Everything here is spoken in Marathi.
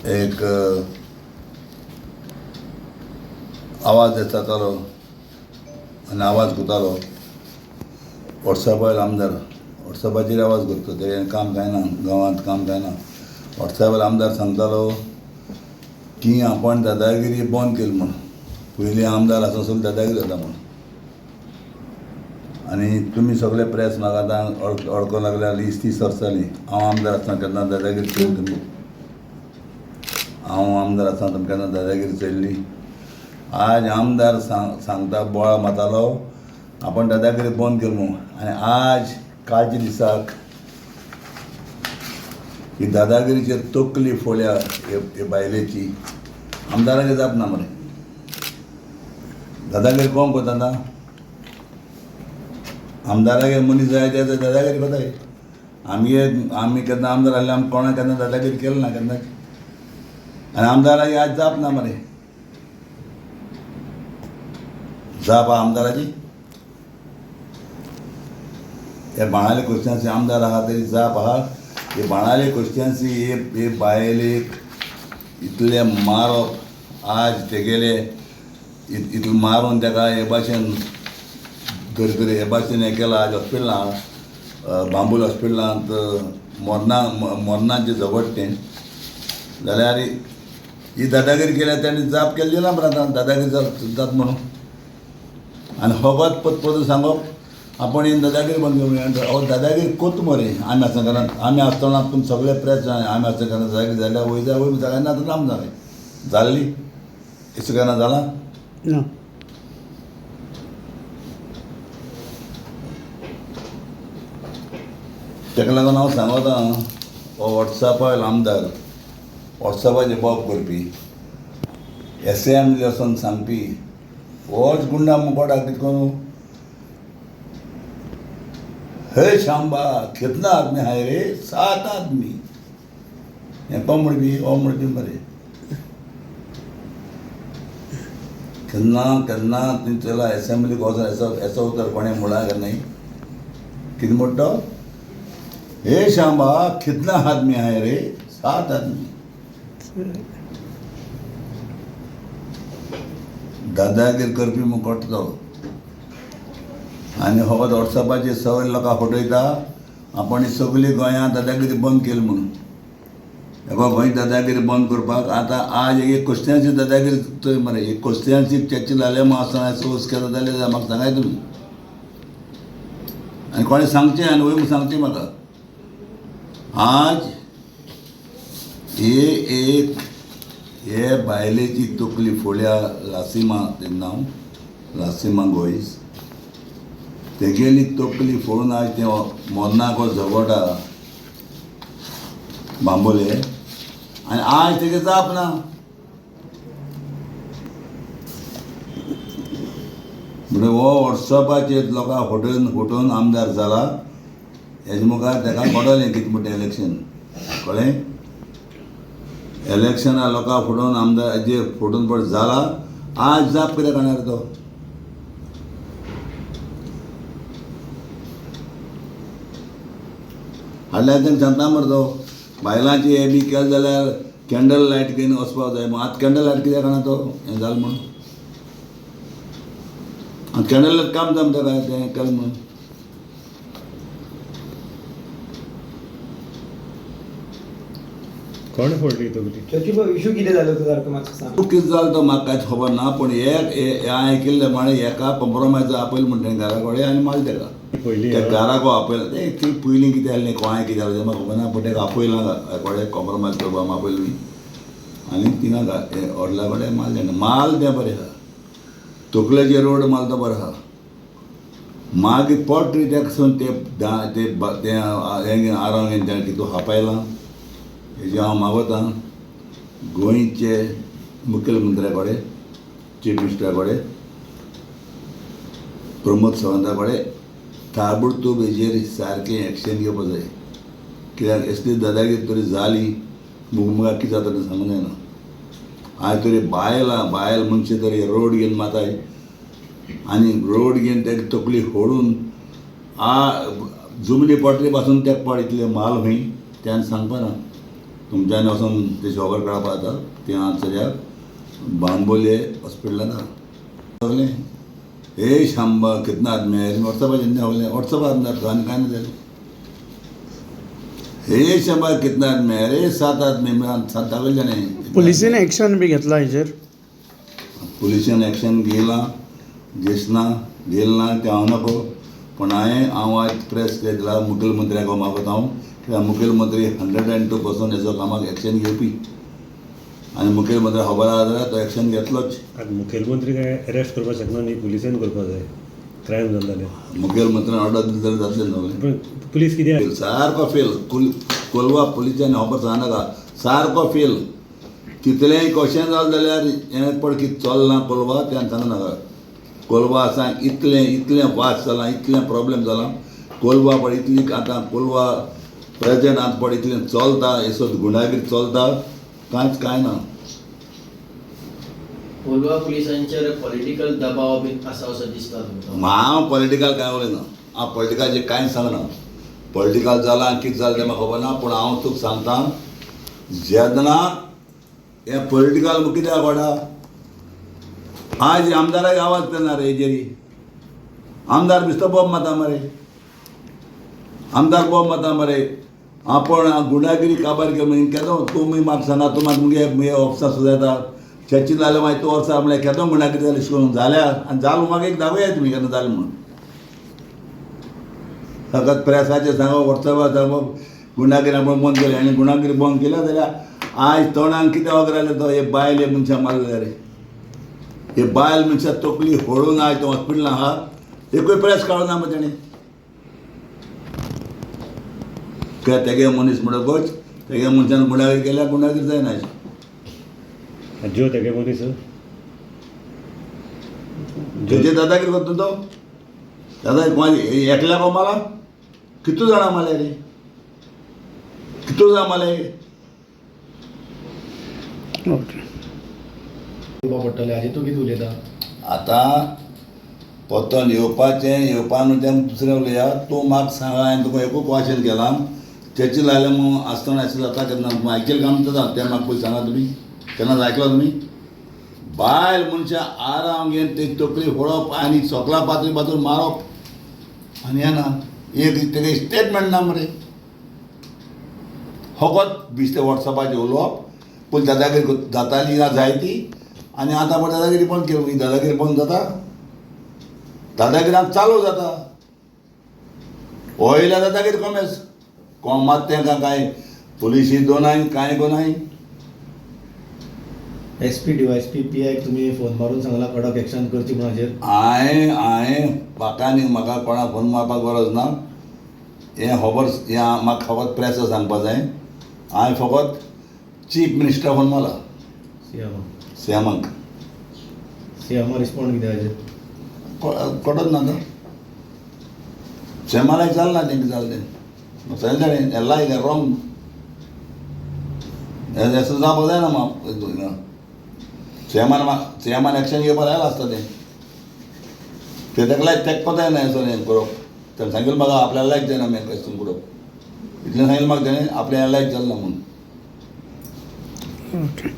एक आवाज येतालो आनी आवाज करतालो वॉट्सॅपार आमदार वॉट्सॅपाचेर आवाज करता ते काम काय ना गांवांत काम काय ना वॉट्सॅपार आमदार सांगतालो की आपण दादागिरी बंद केली म्हण पयलीं आमदार आसून सगळी दादागिरी जाता म्हण आनी तुमी सगळे प्रेस म्हाका आतां अडको लागल्यार 20-30 वर्सां जालीं हांव आमदार आसतना केन्ना दादागिरी केली तुमी हांव आमदार आसतना तुमी केन्ना दादागिरी चल्ली आज आमदार सांगता बोळा मातालो आपण दादागिरी बंद केली म्हणून आनी आज कालच्या दिसाक ही दादागिरीचेर तकली फोड्या हे बायलेची आमदाराक जाप ना मरे दादागिरी कोण करता आमदाराक मनीस जाय ते दादागिरी करताय आमी केन्ना आमदार आहले आमी कोणा केन्ना दादागिरी केली ना केन्ना आनी आमदाराक आज जाप ना मरे जाप आहा आमदाराची हे बाणावले कॉन्स्टिट्युएन्सी आमदार आहा तरी जाप आहा हे बाणावले कॉन्स्टिट्युएन्सी हे बायलेक इतले मारप आज तेगेले इतले मारून ताका हे भाशेन कर हे भाशेन हें केलां आज हॉस्पिटलांत बांबोल हॉस्पिटलांत मरणांचें झगडटें जाल्यार ही दादागिरी केल्या तेणी जाप केल्ली ना मरे आतां दादागिरी जाता म्हणून आनी फकत पद सांगप आपण ही दादागिरी बंद करूं हो दादागिरी कोत मरे आमी आसतना आमी आसतना तुमी सगळे प्रेस आमी आसतना दादागिरी जाल्यार वय जायना आतां लांब जालें जाल्ली इसो केन्ना जाला ना ताका लागून हांव सांगता हो वॉट्सॅपार आमदार वॉट्सॅपाचेर बॉब करपी एसएमएल वचून सांगपी होच गुंडा मुकोटाक कितें करूं हे शांबा कितना आदमी हाय रे 7 आदमी हें कोण म्हणपी हो म्हणपी मरे केन्ना केन्ना तुमी चला एसएमएलीक वचून एसो उतर कोणें म्हणा केन्नाय कितें म्हणटा हे शांबा कितना आदमी हाय रे 7 आदमी दादागिरी करपी मुकोट तो आनी हो वॉट्सॅपाचेर सगळे लोकां फटयता आपण ही सगळी गोंयांत दादागिरी बंद केली म्हणून हेको गोंय दादागिरी बंद करपाक आतां आज एक कॉन्स्टिट्युएन्सी दादागिरी थंय मरे एक कॉन्स्टिट्युएन्सी चर्चा जाले आसतना सोस केलो जाल्यार म्हाका सांगाय तुमी आनी कोणें सांगचें आनी वयर सांगचें म्हाका आज हे बायलेची तकली फोड्या लासिमा तें नांव लासिमा गोयस तेगेली तकली फोडून आज ते मोन्नाको झगडा बांबोले आनी आज तेगे जाप ना म्हणजे हो वॉट्सॅपाचेर लोकां फटोवन आमदार जाला हेजे मुखार ताका पडलें कितें म्हणटा इलेक्शन कळ्ळें इलेक्शना लोकां फुडोवन आमदाराचेर फुटून पड जाला आज जाप कित्याक करणार तो हाडल्यार तेंका सांगता मरे तो बायलांची हे बी केलें जाल्यार कॅन्डल लायट घेवन वचपाक जाय आतां कॅन्डल लायट कित्याक करना तो हें जालें म्हणून आतां कॅन्डल लायट काम जमता काय तें केलें म्हणून कोण फोडली तकली इशू कितें जालो तो सारको मातसो सांग तूं कितें जालो तो म्हाका कांयच खबर ना पूण हांवें आयकिल्लें म्हळें एका कंप्रोमायज आपयल म्हणटा घरा कडेन आनी मारलें ताका पयलीं त्या घराको आपयला ते पयलीं कितें जालें कोणाय कितें जालें म्हाका खबर ना पूण ताका आपयलां कडेन कंप्रोमायज करपाक आपयली आनी तिंगा व्हडल्या कडेन मारलें माल तें बरें आहा तकलेचेर रोड मारता बरो आहा मागीर पट तेका ते आराम घेवन तेणें कितें हापयलां हेजें हांव मागोतां गोंयचे मुखेलमंत्र्या कडेन चीफ मिनिस्टरा कडेन प्रमोद सावंता कडेन ताबडतोब हेजेर सारकें एक्शन घेवपाक जाय कित्याक असली दादागिरी तरी जाली म्हाका कितें जाता तें सांगूंक जायना आज तरी बायल मनशां तरी रोड घेवन माताय आनी रोड घेवन तेका तकली फोडून जमनी पटरी पासून तेका पड इतले माल खंय त्यान सांगपा ना तुमच्यानी वचून ते शॉपर काडपा जाता ते हांव सद्याक बांबोले हॉस्पिटलान सगलें हे शांबा कितना आदमी है व्हाट्सएपाचेर सगलें व्हाट्सएपार आनी कांय ना जालें हे शांबा कितना आदमी है रे 7 आदमी सात दाखयले जाणे पुलिसेन एक्शन बी घेतला हेजेर पुलिशेन एक्शन घेयलां घेसना घेयल ना तें हांव नको पण हांव आयज प्रेस केला मुखेलमंत्र्याक मागता हांव कित्याक मुखेलमंत्री 102% हेजो कामाक एक्शन घेवपी आनी मुखेलमंत्री खबर आहा जाल्यार तो एक्शन घेतलोच आतां मुखेलमंत्री काय अरेस्ट करपाक शकना न्ही पुलिसेन करपाक जाय क्रायम जालो जाल्यार मुखेलमंत्र्यान ऑर्डर दिली जाल्यार जातलें न्हू पण पुलीस कित्याक सारको फेल कोलवा पुलिसांनी खबर सांगनाका सारको फेल कितलेंय क्वेश्चन जालें जाल्यार हें पड कितें चलना कोलवा तें सांगनाका कोलवा आसा इतलें वास जालां इतलें प्रॉब्लेम जालां कोलवा पड इतली आतां कोलवा प्रेजेंट आतां पड इतलें चलता हेसो गुंडागिरी चलता कांय ना कोलवा पुलिसांचेर पॉलिटिकल दबाव बी आसा असो दिसता तुमकां हांव पॉलिटिकल कांय उलयना हांव पॉलिटिकलाचें कांय सांगना पॉलिटिकल जालां कितें जालें तें म्हाका खबर ना पूण हांव तुका सांगता जेन्ना हें पॉलिटिकल कित्याक वाडा आज आमदाराक आवाज पेना रे हेजेरी आमदार बिस्तो बॉब माता मरे आमदार बॉब माता मरे आपण गुंडागिरी काबार केली केदो तुमी म्हाका सांगा तूं म्हाका मुगे ऑफिसां सुद्दां येता चर्ची जाल्यार मागीर तूं वर्सां म्हळ्यार केदो गुंडागिरी जाली शिकून जाल्यार आनी जालो म्हाका एक दाखोया तुमी केन्ना जालें म्हणून फकत प्रेसाचेर सांगप वॉट्सॅपार सांगप गुंडागिरी आपण बंद केली आनी गुंडागिरी बंद केल्या जाल्यार आयज तोंडान कितें वगरायलें तो हे बायल हे मनशां मारले रे हे बायल मनशां तकली होडून आयज तो हॉस्पिटलान आहा एकूय प्रेस काडूना मग तेणें कित्याक तेगे मनीस म्हणटकूच तेगे मनशान गुंडागिरी केल्यार गुंडागिरी जायना आयज ज्यो तेगे मनीस तेजे दादागिरी करता तो दादा एकल्या को माला कितू जाणां माले रे कितू जाणां माले ओके पडटलें हाजेर तूं कितें उलयता आतां परतून येवपा न्हू तें दुसरें उलया तूं म्हाका सांगा हांवें तुका एकूच क्वेश्चन केलां चर्ची लायल्या म्हणून आसतना अशें जाता केन्ना आयकेल काम जाता तें म्हाका पयलीं सांगा तुमी केन्ना आयकलो तुमी बायल मनशां आराम घेवन ते तकली फोडप आनी सोकला पातळी बाजून मारप आनी येना एक तेगे स्टेटमेंट ना मरे फकत बिश्ते वॉट्सॅपाचेर उलोवप पूण दादागिरी जाताली ना जायती आनी आतां पण दादागिरी बंद केली दादागिरी बंद जाता दादागिरी आतां चालू जाता वयल्या दादागिरी कमेस कोमात तेंकां कांय पुलिशी दोनाय कांय कोनाय SP DYSP PI तुम्ही फोन मारून सांगला कडक एक्शन करची म्हणून हाजेर हांवें म्हाका कोणाक फोन मारपाक गरज ना हें म्हाका खबर प्रेस सांगपा जाय हांवें फकत चीफ मिनिस्टर फोन मारला सीएमाक रिस्पॉन्ड कितें हाजेर कळत ना तो सीएमाक जालें ना तेंका जालें तें सांगलें हें लायक हें रॉंग हें जावपाक जायना म्हाका सीएमान एक्शन घेवपाक लायला आसता तें ताका तेंकपा जायना हें करप तेणें सांगिल्लें म्हाका आपल्याला लायक जायना हें क्वेश्चन करप इतलें सांगिल्लें म्हाका तेणें आपल्या लायक जालें ना म्हणून ओके